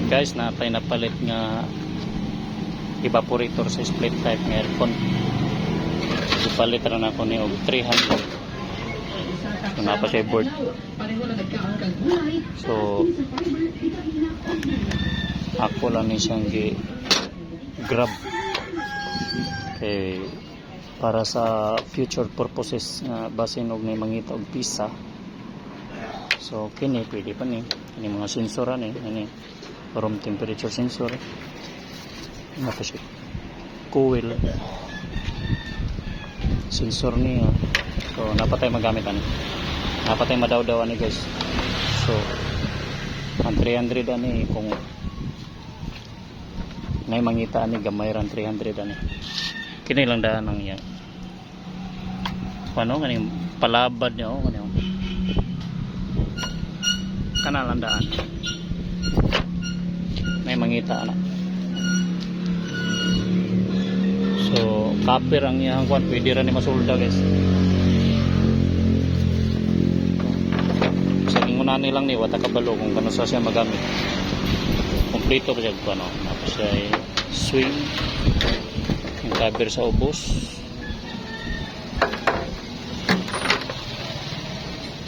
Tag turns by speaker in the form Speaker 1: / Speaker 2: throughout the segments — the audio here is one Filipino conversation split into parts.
Speaker 1: guys, natay napalit nga evaporator sa split type nga aircon. Ipalit na ako ni og 300. So napa siya board. So ako lang ni siyang grab kay para sa future purposes nga basin og ni mangita og pisa. So kini pwede pa ni mga sensoran ini room temperature sensor, napa siya coil sensor niya. So napatay magamit ani, napatay madaw-daw ani guys. So ang 300 ani kung may mangita ani gamay ran 300 ani. Kini lang daan ang iya ano kani palabad niya oh kani kana lang daan may mangita ana. So copper ang iyang kwan, pwede rin ni masulda guys. Sa ingunan nilang ni wata kabalo kung kano sa siya magamit. Kompleto pa siya ko ano, tapos siya swing yung cover sa ubos.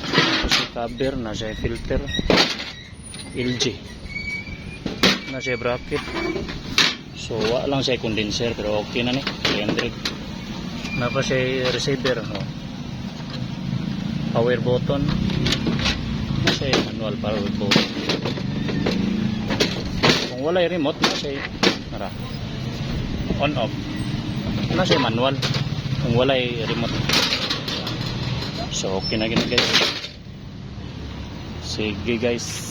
Speaker 1: Tapos yung cover na siya filter LG na siya bracket. So wala lang siya condenser pero okay na ni 300. Na pa siya receiver no? Power button na siya manual power button. Kung wala yung remote na siya on off na siya manual kung wala yung remote. So okay na gina guys. Sige guys.